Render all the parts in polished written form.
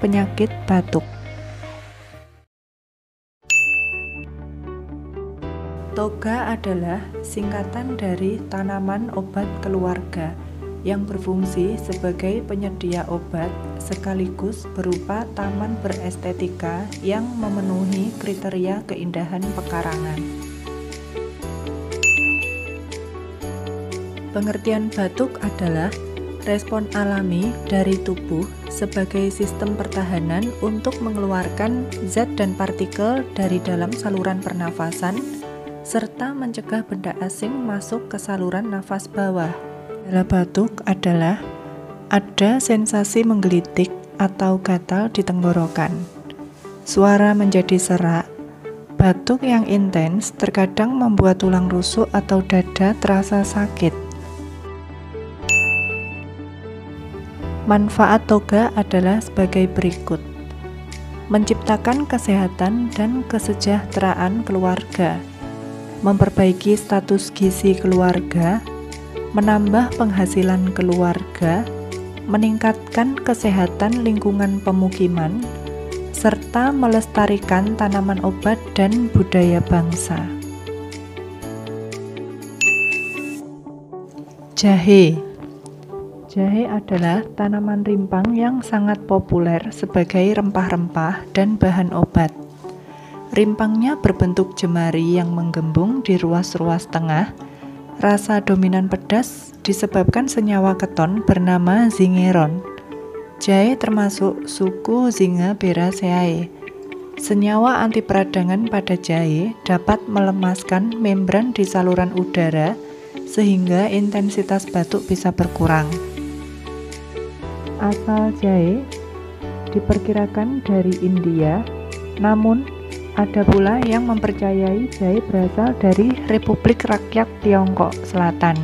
penyakit batuk. Toga adalah singkatan dari tanaman obat keluarga yang berfungsi sebagai penyedia obat sekaligus berupa taman berestetika yang memenuhi kriteria keindahan pekarangan. Pengertian batuk adalah respon alami dari tubuh sebagai sistem pertahanan untuk mengeluarkan zat dan partikel dari dalam saluran pernafasan serta mencegah benda asing masuk ke saluran nafas bawah. Gejala batuk adalah ada sensasi menggelitik atau gatal di tenggorokan, suara menjadi serak, batuk yang intens terkadang membuat tulang rusuk atau dada terasa sakit. Manfaat toga adalah sebagai berikut: menciptakan kesehatan dan kesejahteraan keluarga, memperbaiki status gizi keluarga, menambah penghasilan keluarga, meningkatkan kesehatan lingkungan pemukiman, serta melestarikan tanaman obat dan budaya bangsa. Jahe. Jahe adalah tanaman rimpang yang sangat populer sebagai rempah-rempah dan bahan obat. Rimpangnya berbentuk jemari yang menggembung di ruas-ruas tengah. Rasa dominan pedas disebabkan senyawa keton bernama zingeron. Jahe termasuk suku Zingiberaceae. Senyawa anti peradangan pada jahe dapat melemaskan membran di saluran udara sehingga intensitas batuk bisa berkurang. Asal jahe diperkirakan dari India, namun ada pula yang mempercayai jahe berasal dari Republik Rakyat Tiongkok Selatan.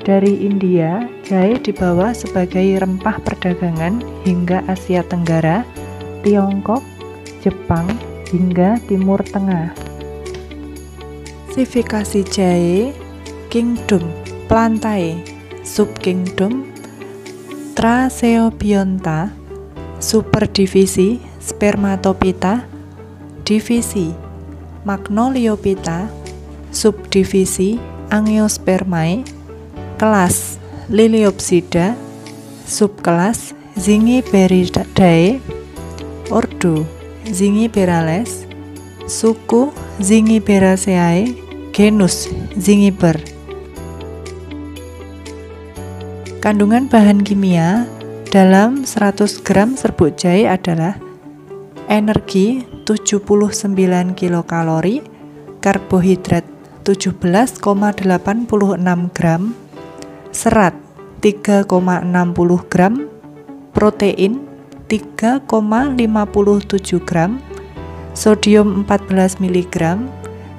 Dari India, jahe dibawa sebagai rempah perdagangan hingga Asia Tenggara, Tiongkok, Jepang, hingga Timur Tengah. Klasifikasi jahe: Kingdom Plantae, Subkingdom Tracheobionta, Superdivisi Spermatophyta, Divisi Magnoliophyta, Subdivisi Angiospermae, Kelas Liliopsida, Subkelas Zingiberidae, Ordo Zingiberales, Suku Zingiberaceae, Genus Zingiber. Kandungan bahan kimia dalam 100 gram serbuk jahe adalah energi 79 kilokalori, karbohidrat 17,86 gram, serat 3,60 gram, protein 3,57 gram, sodium 14 mg,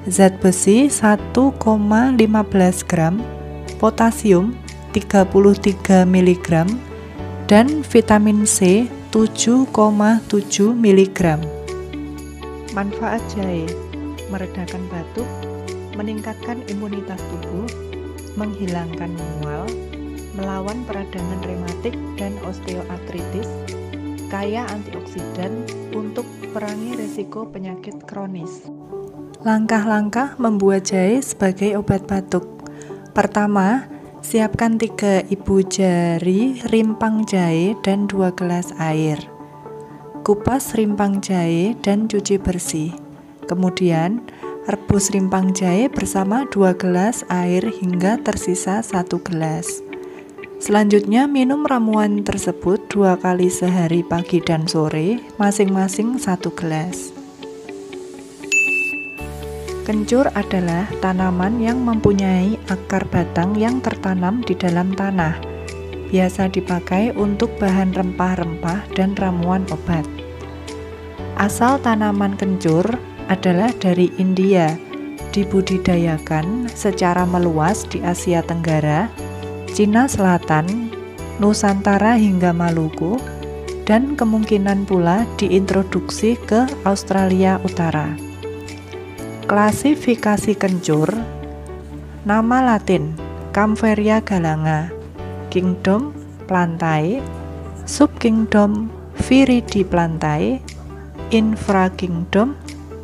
zat besi 1,15 gram, potasium 33 mg, dan vitamin C 7,7 mg. Manfaat jahe: meredakan batuk, meningkatkan imunitas tubuh, menghilangkan mual, melawan peradangan rematik dan osteoartritis, kaya antioksidan untuk perangi risiko penyakit kronis. Langkah-langkah membuat jahe sebagai obat batuk. Pertama, siapkan 3 ibu jari rimpang jahe dan 2 gelas air. Kupas rimpang jahe dan cuci bersih. Kemudian, rebus rimpang jahe bersama 2 gelas air hingga tersisa 1 gelas. Selanjutnya, minum ramuan tersebut 2 kali sehari pagi dan sore, masing-masing 1 gelas. Kencur adalah tanaman yang mempunyai akar batang yang tertanam di dalam tanah. Biasa dipakai untuk bahan rempah-rempah dan ramuan obat. Asal tanaman kencur adalah dari India, dibudidayakan secara meluas di Asia Tenggara, Cina Selatan, Nusantara hingga Maluku, dan kemungkinan pula diintroduksi ke Australia Utara. Klasifikasi kencur. Nama Latin: Kaempferia galanga. Kingdom Plantae, Subkingdom Viridiplantae, Infrakingdom,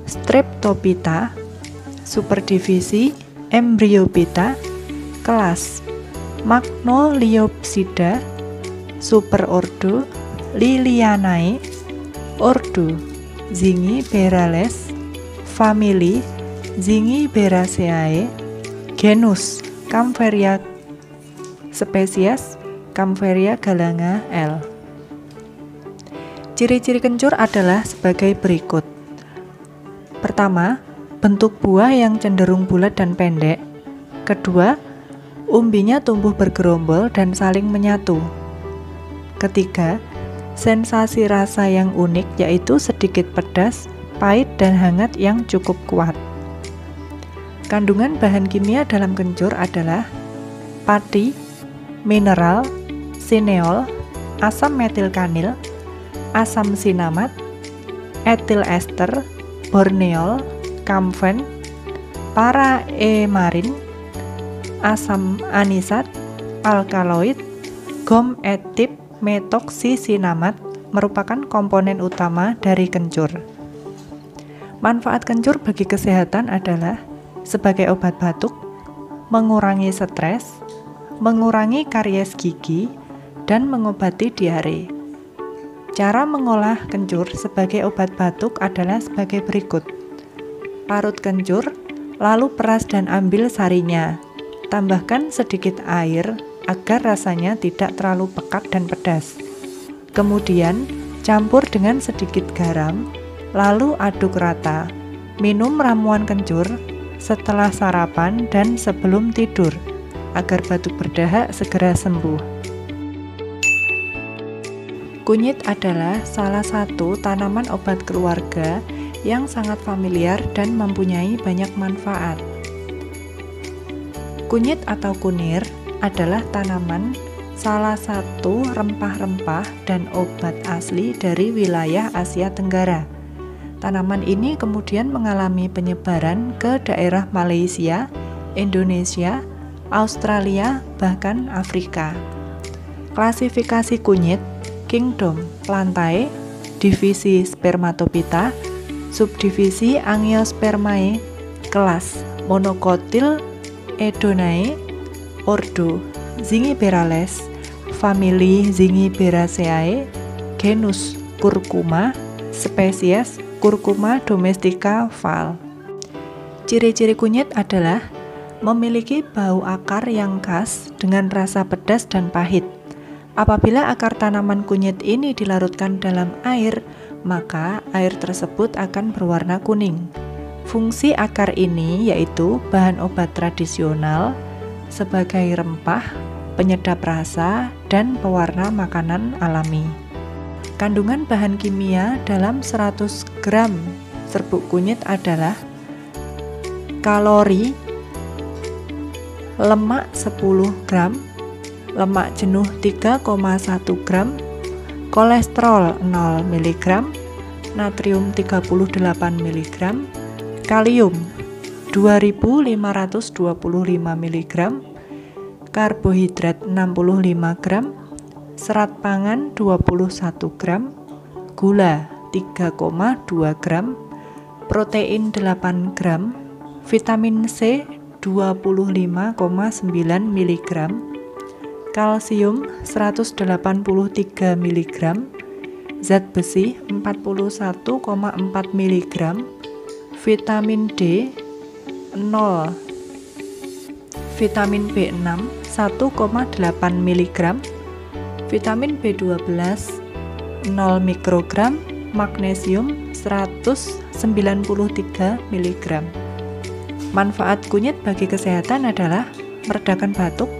Streptophyta, superdivisi Embryophyta, kelas Magnoliopsida, superordo Lilianae, ordo Zingiberales, famili Zingiberaceae, genus Kaempferia, spesies Kaempferia galanga L. Ciri-ciri kencur adalah sebagai berikut. Pertama, bentuk buah yang cenderung bulat dan pendek. Kedua, umbinya tumbuh bergerombol dan saling menyatu. Ketiga, sensasi rasa yang unik yaitu sedikit pedas, pahit, dan hangat yang cukup kuat. Kandungan bahan kimia dalam kencur adalah pati, mineral, sineol, asam metilkanil, asam sinamat, etil ester, borneol, kamfen, paraemarin, asam anisat, alkaloid, gom etip metoksisinamat merupakan komponen utama dari kencur. Manfaat kencur bagi kesehatan adalah sebagai obat batuk, mengurangi stres, mengurangi karies gigi, dan mengobati diare. Cara mengolah kencur sebagai obat batuk adalah sebagai berikut. Parut kencur, lalu peras dan ambil sarinya. Tambahkan sedikit air agar rasanya tidak terlalu pekat dan pedas. Kemudian, campur dengan sedikit garam, lalu aduk rata. Minum ramuan kencur setelah sarapan dan sebelum tidur, agar batuk berdahak segera sembuh. Kunyit adalah salah satu tanaman obat keluarga yang sangat familiar dan mempunyai banyak manfaat. Kunyit atau kunir adalah tanaman salah satu rempah-rempah dan obat asli dari wilayah Asia Tenggara. Tanaman ini kemudian mengalami penyebaran ke daerah Malaysia, Indonesia, Australia, bahkan Afrika. Klasifikasi kunyit, kingdom Plantae, divisi Spermatophyta, subdivisi Angiospermae, kelas Monocotyl Edonae, ordo Zingiberales, famili Zingiberaceae, genus Curcuma, spesies Curcuma domestica Var. Ciri-ciri kunyit adalah memiliki bau akar yang khas dengan rasa pedas dan pahit. Apabila akar tanaman kunyit ini dilarutkan dalam air, maka air tersebut akan berwarna kuning. Fungsi akar ini yaitu bahan obat tradisional, sebagai rempah, penyedap rasa, dan pewarna makanan alami. Kandungan bahan kimia dalam 100 gram serbuk kunyit adalah kalori, lemak 10 gram, lemak jenuh 3,1 gram, kolesterol 0 mg, natrium 38 mg, kalium 2525 mg, karbohidrat 65 gram, serat pangan 21 gram, gula 3,2 gram, protein 8 gram, vitamin C 25,9 mg, kalsium 183 mg, zat besi 41,4 mg, vitamin D 0, vitamin B6 1,8 mg, vitamin B12 0 mikrogram, magnesium 193 mg. Manfaat kunyit bagi kesehatan adalah meredakan batuk,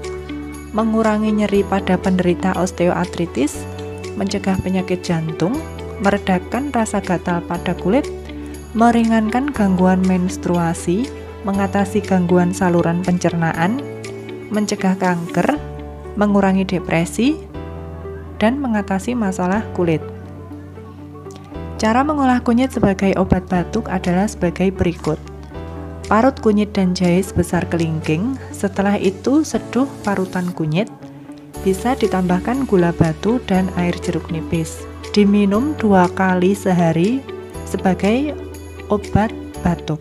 mengurangi nyeri pada penderita osteoartritis, mencegah penyakit jantung, meredakan rasa gatal pada kulit, meringankan gangguan menstruasi, mengatasi gangguan saluran pencernaan, mencegah kanker, mengurangi depresi, dan mengatasi masalah kulit. Cara mengolah kunyit sebagai obat batuk adalah sebagai berikut. Parut kunyit dan jahe sebesar kelingking, setelah itu seduh parutan kunyit, bisa ditambahkan gula batu dan air jeruk nipis. Diminum 2 kali sehari sebagai obat batuk.